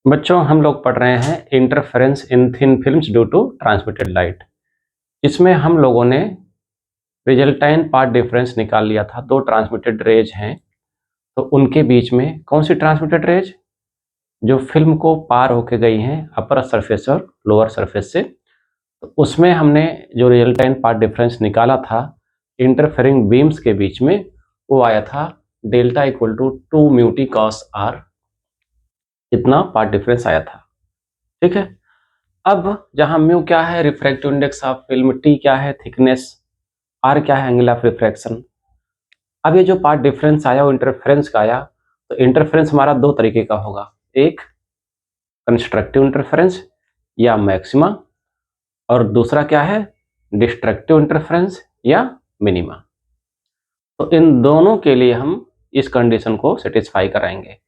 बच्चों, हम लोग पढ़ रहे हैं interference in thin films due to transmitted light. इसमें हम लोगों ने रिजल्टेंट पाथ डिफरेंस निकाल लिया था। दो ट्रांसमिटेड रेज हैं, तो उनके बीच में कौन सी ट्रांसमिटेड रेज जो फिल्म को पार होके गई हैं अपर सरफेस और लोअर सरफेस से, तो उसमें हमने जो रिजल्टेंट पाथ डिफरेंस निकाला था इंटरफेरिंग बीम्स के बीच में, वो आया था delta equal to 2 mu T cos R. इतना पाथ डिफरेंस आया था। ठीक है। अब जहां म्यू क्या है refractive index of film, T क्या है थिकनेस, आर क्या है एंगल ऑफ रिफ्रैक्शन। अब ये जो पार्ट डिफरेंस आया वो इंटरफेरेंस का आया, तो इंटरफेरेंस हमारा दो तरीके का होगा, एक कंस्ट्रक्टिव इंटरफेरेंस या मैक्सिमा, और दूसरा क्या है डिस्ट्रक्टिव इंटरफेरेंस या मिनिमा। तो इन दोनों के लिए हम इस कंडीशन को सेटिस्फाई कराएंगे,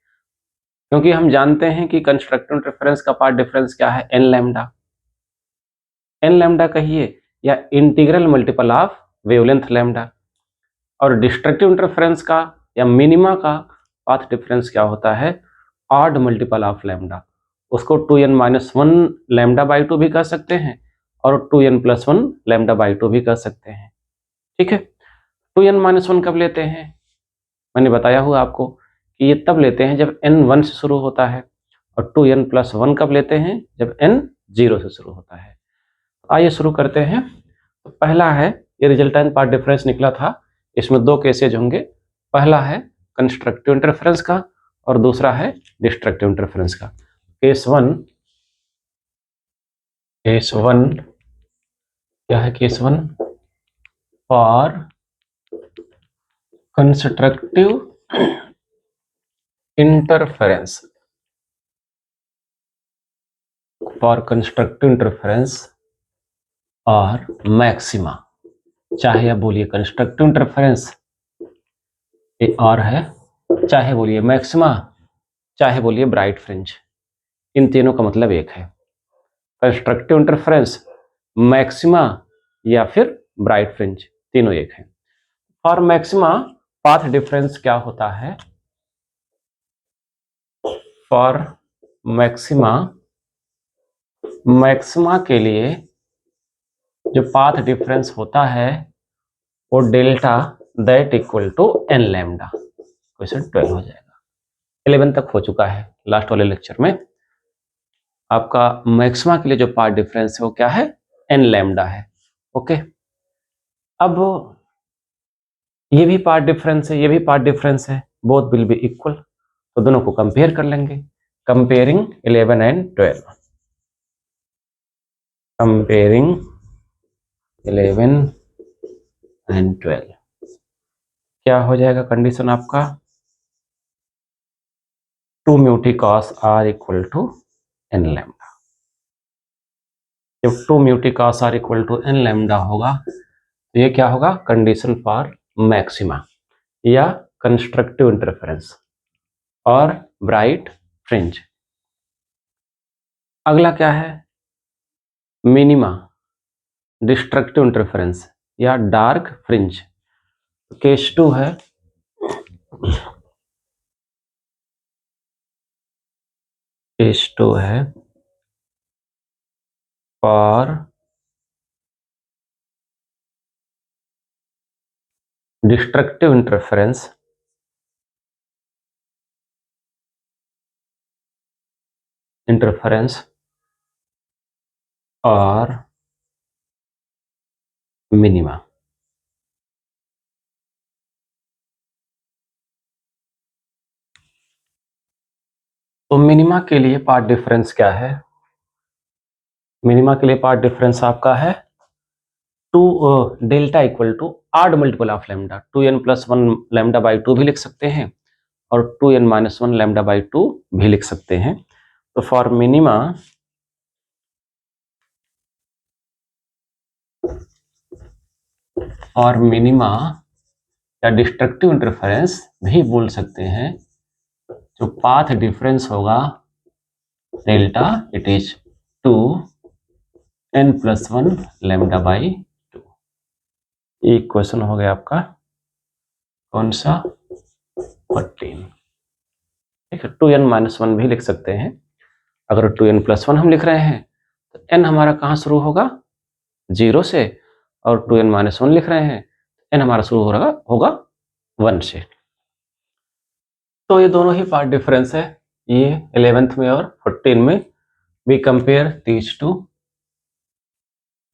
क्योंकि हम जानते हैं कि कंस्ट्रक्टिव इंटरफेरेंस का पार्ट डिफरेंस क्या है, एन लैम्डा। एन लैम्डा कहिए या integral multiple of wavelength lambda, और डिस्ट्रक्टिव इंटरफेरेंस का या मिनिमा का पाथ डिफरेंस क्या होता है, ऑड मल्टीपल ऑफ लैम्डा। उसको 2n-1 लैम्डा बाई 2 भी कह सकते हैं और 2n+1 लैम्डा बाई 2 भी कह सकते हैं। ठीक है। 2n-1 कब लेते हैं, मैंने बताया हुआ आपको कि ये तब लेते हैं जब n 1 से शुरू होता है, और 2n+1 कब लेते हैं जब n 0 से शुरू होता है। आइए शुरू करते हैं। तो पहला है, ये रिजल्टेंट पाथ डिफरेंस निकला था, इसमें दो केसेज होंगे। पहला है कंस्ट्रक्टिव इंटरफेरेंस का और दूसरा है डिस्ट्रक्टिव इंटरफेरेंस का। केस वन क्या है, case one for constructive interference, और मैक्सिमा, चाहे आप बोलिए कंस्ट्रक्टिव इंटरफेरेंस ये और है, चाहे बोलिए मैक्सिमा, चाहे बोलिए ब्राइट फ्रिंज, इन तीनों का मतलब एक है। कंस्ट्रक्टिव इंटरफेरेंस, मैक्सिमा या फिर ब्राइट फ्रिंज, तीनों एक है। फॉर मैक्सिमा पाथ डिफरेंस क्या होता है, फॉर मैक्सिमा के लिए जो पाथ डिफरेंस होता है वो delta that equal to N lambda. Question 12 हो जाएगा। 11 तक हो चुका है, लास्ट वाले लेक्चर में आपका मैक्सिमा के लिए जो पाथ डिफरेंस है वो क्या है, एन लैम्डा है। ओके। अब ये भी पार्ट डिफरेंस है, ये भी पार्ट डिफरेंस है, बोथ विल बी इक्वल, तो दोनों को कंपेयर कर लेंगे। कंपेयरिंग 11 एंड 12, कंपेयरिंग 11 एंड 12 क्या हो जाएगा कंडीशन आपका, 2 mu T cos R equal to N lambda. जब 2 mu T cos R equal to N lambda होगा तो ये क्या होगा, कंडीशन फॉर मैक्सिमा या कंस्ट्रक्टिव इंटरफेरेंस और ब्राइट फ्रिंज। अगला क्या है, मिनिमा, डिस्ट्रक्टिव इंटरफेरेंस या डार्क फ्रिंज। केस 2 है, केस 2 है फॉर डिस्ट्रक्टिव इंटरफेरेंस और मिनिमा। तो मिनिमा के लिए पार्ट डिफरेंस क्या है, मिनिमा के लिए पार्ट डिफरेंस आपका है 2 delta equal to odd multiple of lambda, 2n+1 lambda by 2 भी लिख सकते हैं और 2n-1 लैम्डा बाई 2 भी लिख सकते हैं। तो फॉर मिनिमा या डिस्ट्रक्टिव इंटरफेरेंस भी बोल सकते हैं, जो पाथ डिफरेंस होगा delta it is 2n+1 lambda by 2। एक क्वेश्चन हो गया आपका, कौन सा, 14। ठीक है, 2n-1 भी लिख सकते हैं। अगर 2n+1 हम लिख रहे हैं तो n हमारा कहाँ शुरू होगा, 0 से, और 2n-1 लिख रहे हैं n हमारा शुरू होगा 1 से। तो ये दोनों ही पार्ट डिफरेंस है, ये 11th में और 14 में। We compare these two,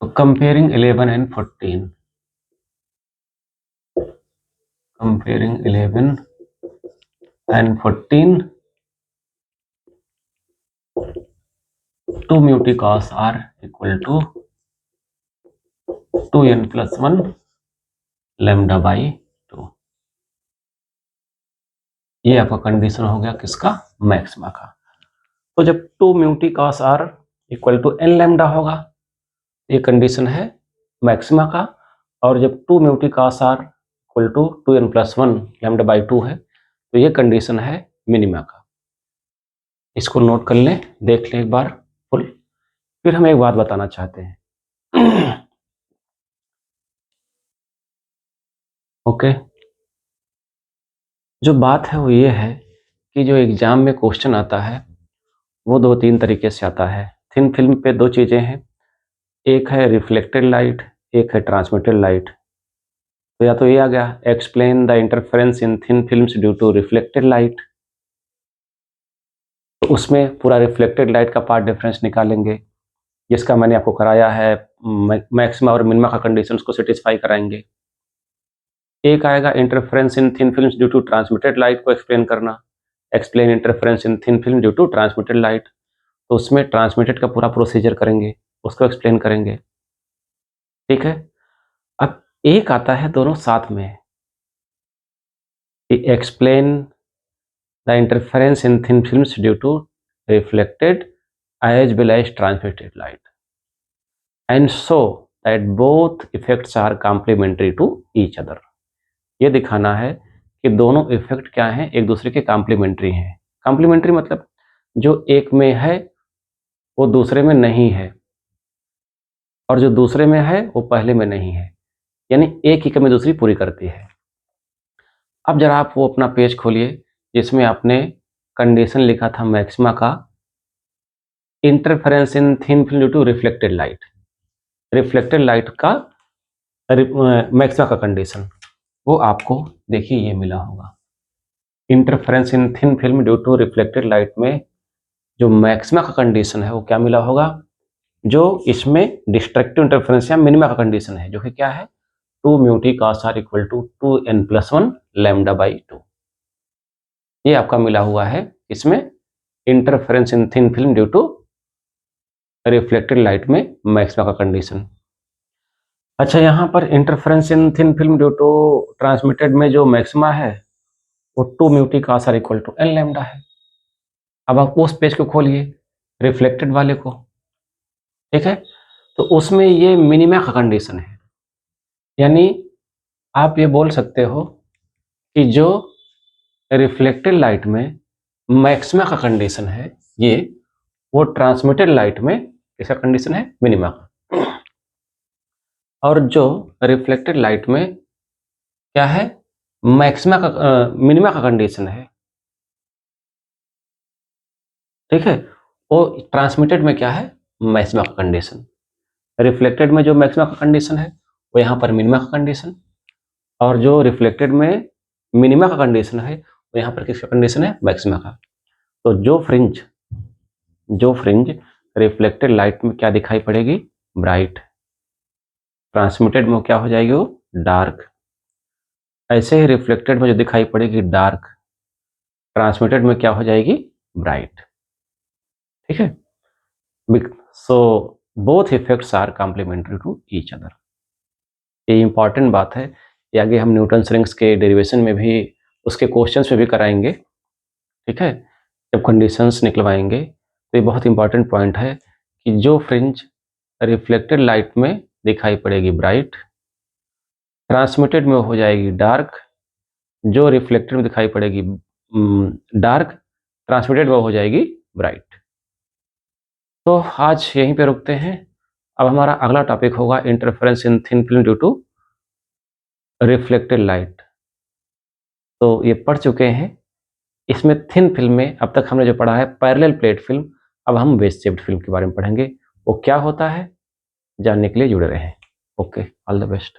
comparing 11 and 14, comparing 11 and 14, 2 mu t cos r equal to 2n+1 lambda by 2। ये आपका कंडीशन हो गया किसका, मैक्सिमा का। तो जब 2 mu t cos r equal to n lambda होगा, ये कंडीशन है मैक्सिमा का, और जब 2 mu t cos r equal to 2n+1 lambda by 2 है, तो ये कंडीशन है मिनिमा का। इसको नोट कर लें, देख लें एक बार फुल। फिर हम एक बात बताना चाहते हैं। ओके, जो बात है वो ये है कि जो एग्जाम में क्वेश्चन आता है वो 2-3 तरीके से आता है। थिन फिल्म पे 2 चीज़ें हैं, एक है रिफ्लेक्टेड लाइट, एक है ट्रांसमिटेड लाइट। तो या तो ये आ गया, explain the interference in thin films due to reflected light, तो उसमें पूरा रिफ्लेक्टेड लाइट का पार्ट डिफरेंस निकालेंगे, जिसका मैंने आपको कराया है, मैक्सिमा और मिनिमा का कंडीशंस को सेटिस्फाई कराएंगे। एक आएगा interference in thin films due to transmitted light को एक्सप्लेन करना, explain interference in thin film due to transmitted light, तो उसमें ट्रांसमिटेड का पूरा प्रोसीजर करेंगे, उसको एक्सप्लेन करेंगे। ठीक है, अब एक आता है दोनों साथ में, explain the interference in thin films due to reflected as well as transmitted light and show that both effects are complementary to each other. ये दिखाना है कि दोनों इफेक्ट क्या हैं, एक दूसरे के कॉम्प्लीमेंट्री हैं। कॉम्प्लीमेंट्री मतलब जो एक में है वो दूसरे में नहीं है, और जो दूसरे में है वो पहले में नहीं है, यानी एक की कमी दूसरी पूरी करती है। अब जरा आप वो अपना पेज खोलिए जिसमें आपने कंडीशन लिखा था मैक्सिमा का, interference in thin film due to reflected light, reflected light का मैक्सिमा का कंडीशन, वो आपको देखिए ये मिला होगा। Interference in thin film due to reflected light में जो मैक्सिमा का कंडीशन है वो क्या मिला होगा, जो इसमें डिस्ट्रक्टिव इंटरफेरेंस या मिनिमा का कंडीशन है, जो कि क्या है, 2 mu t cos r equal to 2n+1 lambda by 2। ये आपका मिला हुआ है इसमें interference in thin film due to reflected light में मैक्सिमा का कंडीशन। अच्छा, यहाँ पर interference in thin film due to transmitted में जो मैक्सिमा है वो 2 mu t cos r equal to n lambda है। अब आप उस पेज को खोलिए, रिफ्लेक्टेड वाले को, ठीक है, तो उसमें ये मिनिमा का कंडीशन है, यानी आप ये बोल सकते हो कि जो रिफ्लेक्टेड लाइट में मैक्सिमा का कंडीशन है ये, वो ट्रांसमिटेड लाइट में इसका कंडीशन है मिनिमा का, और जो रिफ्लेक्टेड लाइट में क्या है, मैक्सिमा का मिनिमा का कंडीशन है, ठीक है, वो ट्रांसमिटेड में क्या है, मैक्सिमा का कंडीशन। रिफ्लेक्टेड में जो मैक्सिमा का कंडीशन है वो यहाँ पर मिनिमा का कंडीशन, और जो रिफ्लेक्टेड में मिनिमा का कंडीशन है वो यहाँ पर किसका कंडीशन है, मैक्सिमा का। तो जो फ्रिंज रिफ्लेक्टेड लाइट में क्या दिखाई पड़ेगी, ब्राइट, ट्रांसमिटेड में क्या हो जाएगी, वो डार्क। ऐसे ही रिफ्लेक्टेड में जो दिखाई पड़ेगी डार्क, ट्रांसमिटेड में क्या हो जाएगी, ब्राइट। ठीक है, so both effects are complementary to each other. ये इंपॉर्टेंट बात है, ये आगे हम न्यूटन रिंग्स के डेरिवेशन में भी, उसके क्वेश्चंस में भी कराएंगे। ठीक है, जब कंडीशंस निकलवाएंगे तो ये बहुत इंपॉर्टेंट पॉइंट है कि जो फ्रिंज रिफ्लेक्टेड लाइट में दिखाई पड़ेगी ब्राइट, ट्रांसमिटेड में हो जाएगी डार्क, जो रिफ्लेक्टेड में दिखाई पड़ेगी डार्क, ट्रांसमिटेड में हो जाएगी ब्राइट। तो आज यहीं पे रुकते हैं। अब हमारा अगला टॉपिक होगा interference in thin film due to reflected light. तो ये पढ़ चुके हैं, इसमें थिन फिल्म में अब तक हमने जो पढ़ा है पैरेलल प्लेट फिल्म, अब हम वेव शेप्ड फिल्म के बारे में पढ़ेंगे, वो क्या होता है, जानने के लिए जुड़े रहें। Okay, all the best.